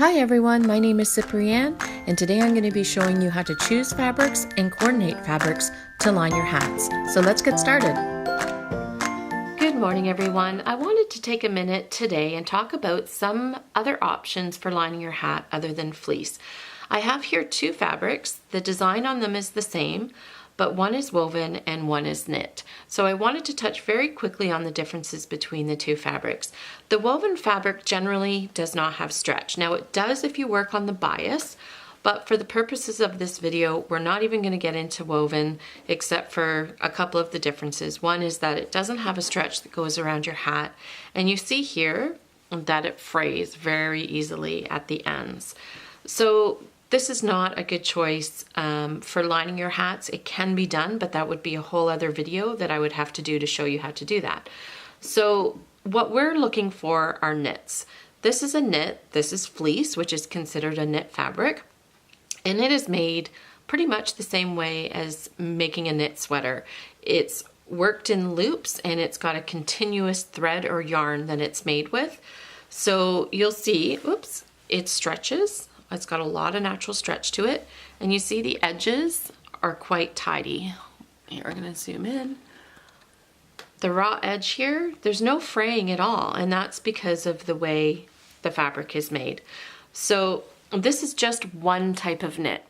Hi everyone, my name is Cyprienne, and today I'm going to be showing you how to choose fabrics and coordinate fabrics to line your hats. So let's get started. Good morning everyone. I wanted to take a minute today and talk about some other options for lining your hat other than fleece. I have here two fabrics. The design on them is the same, but one is woven and one is knit. So I wanted to touch very quickly on the differences between the two fabrics. The woven fabric generally does not have stretch. Now it does if you work on the bias, but for the purposes of this video, we're not even going to get into woven except for a couple of the differences. One is that it doesn't have a stretch that goes around your hat, and you see here that it frays very easily at the ends. So this is not a good choice for lining your hats. It can be done, but that would be a whole other video that I would have to do to show you how to do that. So what we're looking for are knits. This is a knit, this is fleece, which is considered a knit fabric, and it is made pretty much the same way as making a knit sweater. It's worked in loops and it's got a continuous thread or yarn that it's made with. So you'll see, oops, it stretches. It's got a lot of natural stretch to it, and you see the edges are quite tidy. Here, we're gonna zoom in. The raw edge here, there's no fraying at all, and that's because of the way the fabric is made. So this is just one type of knit.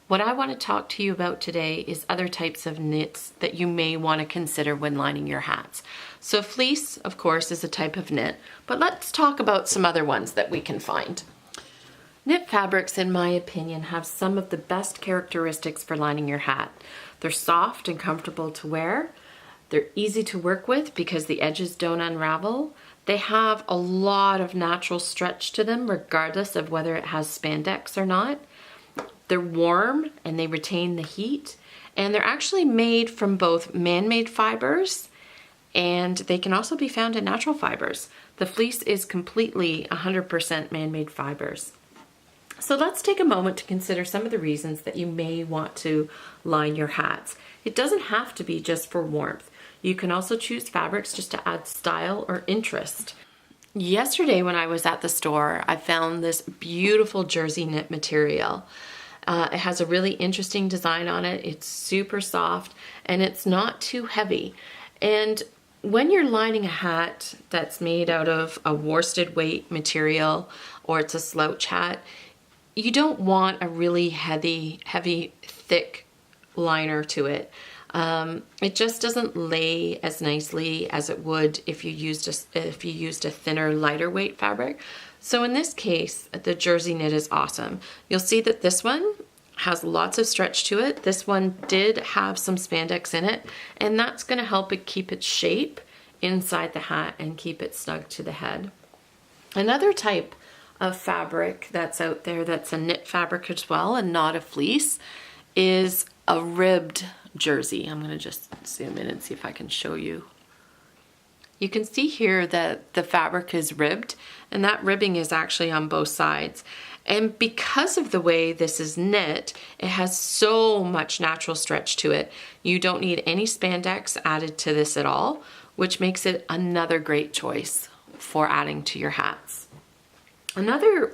What I want to talk to you about today is other types of knits that you may want to consider when lining your hats. So fleece, of course, is a type of knit, but let's talk about some other ones that we can find. Knit fabrics, in my opinion, have some of the best characteristics for lining your hat. They're soft and comfortable to wear. They're easy to work with because the edges don't unravel. They have a lot of natural stretch to them, regardless of whether it has spandex or not. They're warm and they retain the heat. And they're actually made from both man-made fibers, and they can also be found in natural fibers. The fleece is completely 100% man-made fibers. So let's take a moment to consider some of the reasons that you may want to line your hats. It doesn't have to be just for warmth. You can also choose fabrics just to add style or interest. Yesterday when I was at the store, I found this beautiful jersey knit material. It has a really interesting design on it. It's super soft and it's not too heavy. And when you're lining a hat that's made out of a worsted weight material or it's a slouch hat, you don't want a really heavy, thick liner to it. It just doesn't lay as nicely as it would if you used a thinner, lighter weight fabric. So in this case, the jersey knit is awesome. You'll see that this one has lots of stretch to it. This one did have some spandex in it, and that's going to help it keep its shape inside the hat and keep it snug to the head. Another type of fabric that's out there that's a knit fabric as well and not a fleece is a ribbed jersey. I'm going to just zoom in and see if I can show you. You can see here that the fabric is ribbed, and that ribbing is actually on both sides. And because of the way this is knit, it has so much natural stretch to it. You don't need any spandex added to this at all, which makes it another great choice for adding to your hats. Another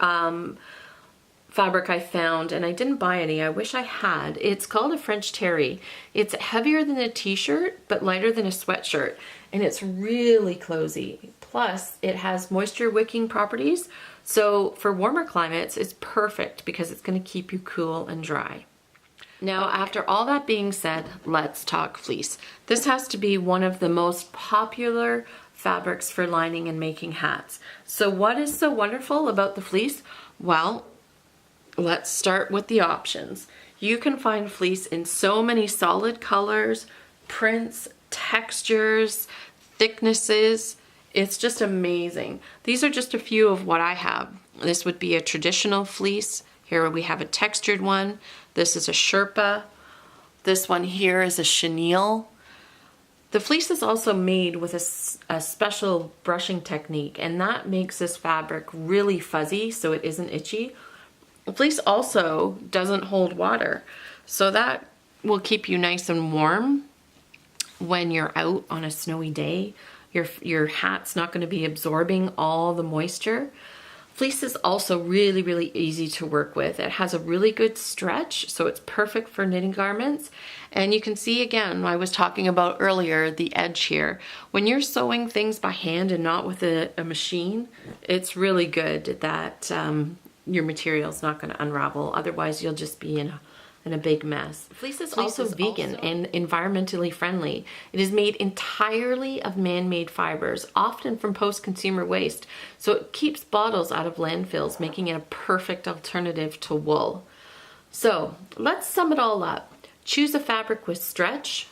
fabric I found, and I didn't buy any, I wish I had, it's called a French terry. It's heavier than a t-shirt, but lighter than a sweatshirt, and it's really closey. Plus, it has moisture wicking properties, so for warmer climates, it's perfect because it's going to keep you cool and dry. Now, after all that being said, let's talk fleece. This has to be one of the most popular fabrics for lining and making hats. So what is so wonderful about the fleece? Well, let's start with the options. You can find fleece in so many solid colors, prints, textures, thicknesses. It's just amazing. These are just a few of what I have. This would be a traditional fleece. Here we have a textured one. This is a Sherpa. This one here is a chenille. The fleece is also made with a special brushing technique, and that makes this fabric really fuzzy so it isn't itchy. The fleece also doesn't hold water, so that will keep you nice and warm when you're out on a snowy day. Your hat's not going to be absorbing all the moisture. Fleece is also really, really easy to work with. It has a really good stretch, so it's perfect for knitting garments. And you can see again, I was talking about earlier, the edge here. When you're sewing things by hand and not with a machine, it's really good that your material's not going to unravel. Otherwise, you'll just be in a big mess. Fleece is also vegan and environmentally friendly. It is made entirely of man-made fibers, often from post-consumer waste. So it keeps bottles out of landfills, making it a perfect alternative to wool. So let's sum it all up. Choose a fabric with stretch,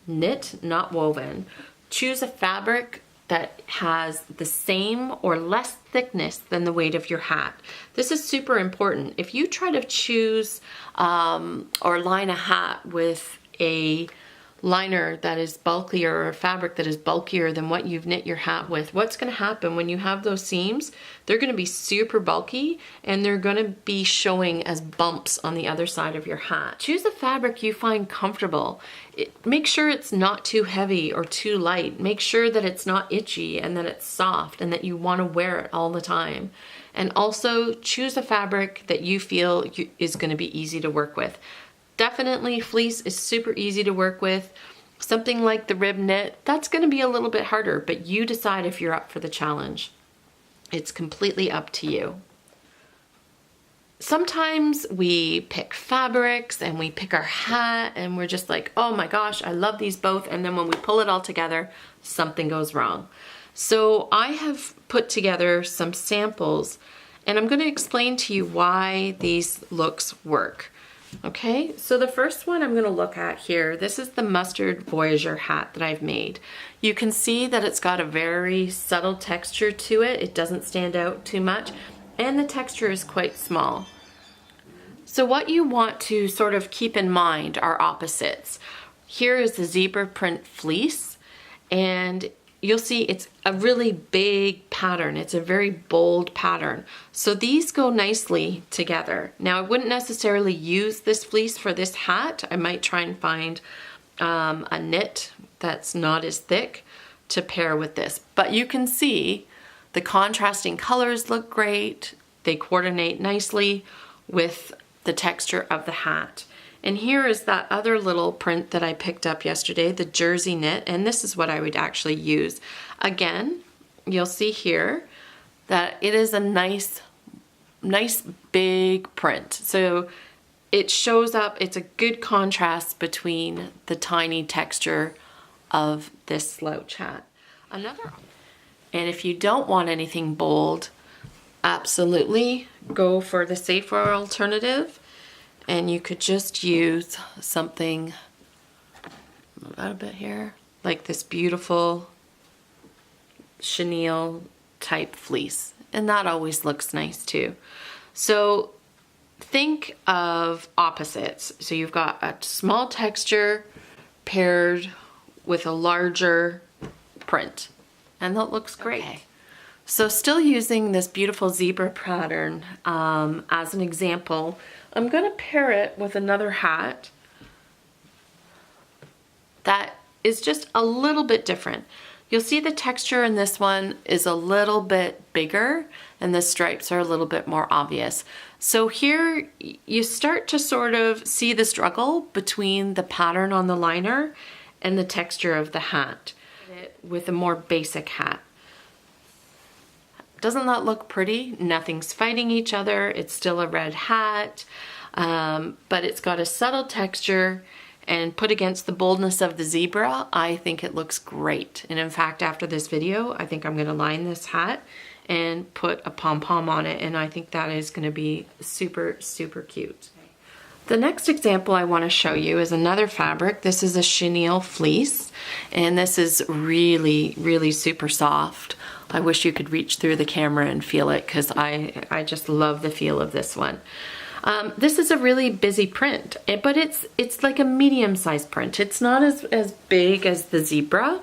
knit, not woven. Choose a fabric that has the same or less thickness than the weight of your hat. This is super important. If you try to choose or line a hat with a liner that is bulkier or a fabric that is bulkier than what you've knit your hat with, what's going to happen when you have those seams? They're going to be super bulky and they're going to be showing as bumps on the other side of your hat. Choose a fabric you find comfortable. Make sure it's not too heavy or too light. Make sure that it's not itchy and that it's soft and that you want to wear it all the time. And also choose a fabric that you feel is going to be easy to work with. Definitely fleece is super easy to work with. Something like the rib knit, that's going to be a little bit harder, but you decide if you're up for the challenge. It's completely up to you. Sometimes we pick fabrics and we pick our hat and we're just like, oh my gosh, I love these both. And then when we pull it all together, something goes wrong. So I have put together some samples and I'm going to explain to you why these looks work. Okay, so the first one I'm going to look at here, this is the Mustard Voyager hat that I've made. You can see that it's got a very subtle texture to it. It doesn't stand out too much, and the texture is quite small. So what you want to sort of keep in mind are opposites. Here is the zebra print fleece, and you'll see it's a really big pattern. It's a very bold pattern. So these go nicely together. Now I wouldn't necessarily use this fleece for this hat. I might try and find a knit that's not as thick to pair with this. But you can see the contrasting colors look great. They coordinate nicely with the texture of the hat. And here is that other little print that I picked up yesterday, the jersey knit, and this is what I would actually use. Again, you'll see here that it is a nice big print. So it shows up, it's a good contrast between the tiny texture of this slouch hat. And if you don't want anything bold, absolutely go for the safer alternative. And you could just use something a little bit here, like this beautiful chenille type fleece. And that always looks nice too. So think of opposites. So you've got a small texture paired with a larger print. And that looks great. Okay. So still using this beautiful zebra pattern as an example, I'm going to pair it with another hat that is just a little bit different. You'll see the texture in this one is a little bit bigger and the stripes are a little bit more obvious. So here you start to sort of see the struggle between the pattern on the liner and the texture of the hat with a more basic hat. Doesn't that look pretty? Nothing's fighting each other. It's still a red hat, but it's got a subtle texture, and put against the boldness of the zebra, I think it looks great. And in fact, after this video, I think I'm gonna line this hat and put a pom-pom on it, and I think that is gonna be super, super cute. The next example I want to show you is another fabric. This is a chenille fleece, and this is really, really super soft. I wish you could reach through the camera and feel it, because I just love the feel of this one. This is a really busy print, but it's like a medium-sized print. It's not as big as the zebra.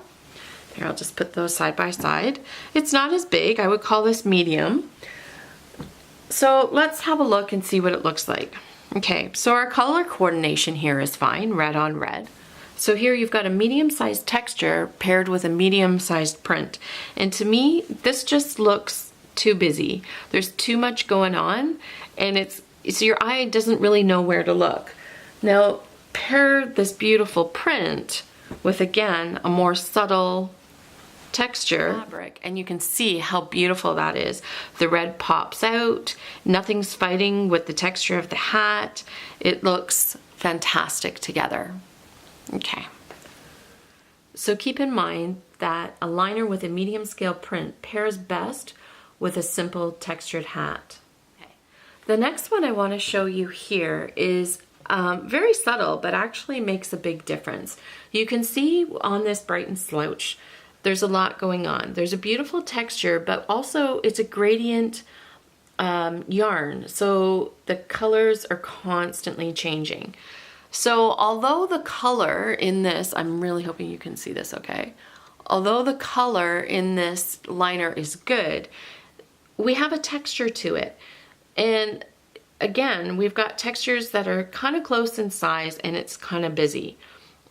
Here, I'll just put those side by side. It's not as big. I would call this medium. So let's have a look and see what it looks like. Okay, so our color coordination here is fine, red on red. So here you've got a medium-sized texture paired with a medium-sized print. And to me, this just looks too busy. There's too much going on, and so your eye doesn't really know where to look. Now, pair this beautiful print with, again, a more subtle texture fabric, and you can see how beautiful that is. The red pops out, nothing's fighting with the texture of the hat. It looks fantastic together. Okay. So keep in mind that a liner with a medium scale print pairs best with a simple textured hat. Okay. The next one I want to show you here is very subtle, but actually makes a big difference. You can see on this Brighton Slouch, there's a lot going on. There's a beautiful texture, but also it's a gradient yarn, so the colors are constantly changing. So although the color in this, I'm really hoping you can see this, okay? Although the color in this liner is good, we have a texture to it. And again, we've got textures that are kind of close in size, and it's kind of busy.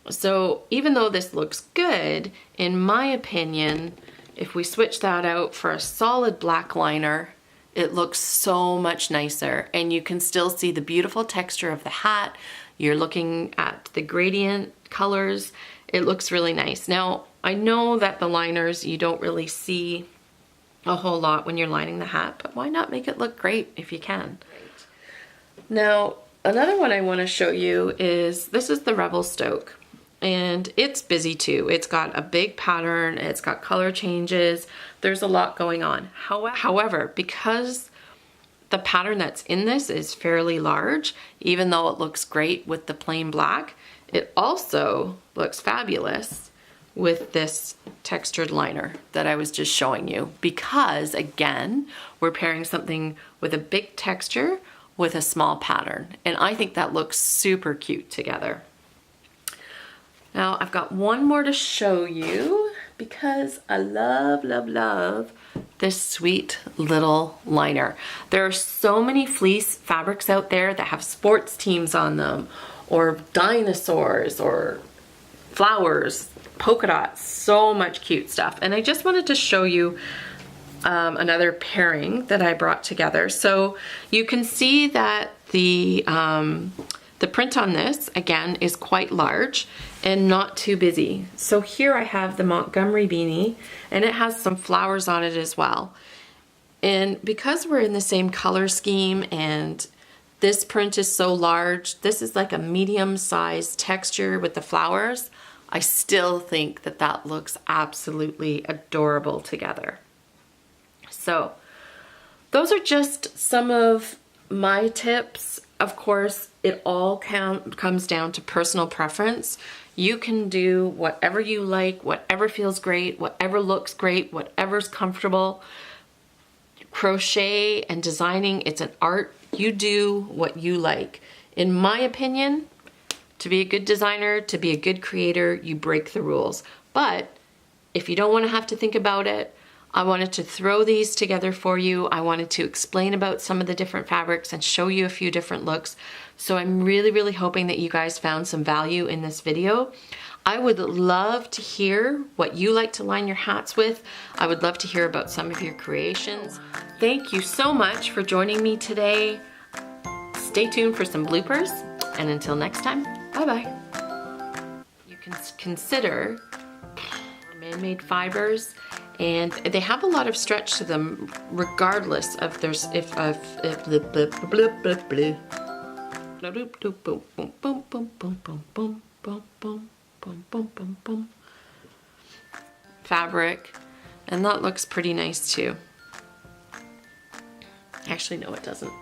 So even though this looks good, in my opinion, if we switch that out for a solid black liner, it looks so much nicer, and you can still see the beautiful texture of the hat. You're looking at the gradient colors. It looks really nice. Now, I know that the liners, you don't really see a whole lot when you're lining the hat, but why not make it look great if you can? Now, another one I want to show you is, this is the Revelstoke. And it's busy too. It's got a big pattern, it's got color changes, there's a lot going on. However, because the pattern that's in this is fairly large, even though it looks great with the plain black, it also looks fabulous with this textured liner that I was just showing you, because again, we're pairing something with a big texture with a small pattern. And I think that looks super cute together. Now, I've got one more to show you because I love, love, love this sweet little liner. There are so many fleece fabrics out there that have sports teams on them, or dinosaurs, or flowers, polka dots, so much cute stuff. And I just wanted to show you another pairing that I brought together. So you can see that the print on this, again, is quite large and not too busy. So here I have the Montgomery beanie, and it has some flowers on it as well. And because we're in the same color scheme and this print is so large, this is like a medium-sized texture with the flowers, I still think that that looks absolutely adorable together. So those are just some of my tips. Of course, it all comes down to personal preference. You can do whatever you like, whatever feels great, whatever looks great, whatever's comfortable. Crochet and designing, it's an art. You do what you like. In my opinion, to be a good designer, to be a good creator, you break the rules. But if you don't want to have to think about it, I wanted to throw these together for you. I wanted to explain about some of the different fabrics and show you a few different looks. So I'm really, really hoping that you guys found some value in this video. I would love to hear what you like to line your hats with. I would love to hear about some of your creations. Thank you so much for joining me today. Stay tuned for some bloopers, and until next time, bye-bye. You can consider man-made fibers, and they have a lot of stretch to them regardless of fabric, and that looks pretty nice too. Actually, no, it doesn't.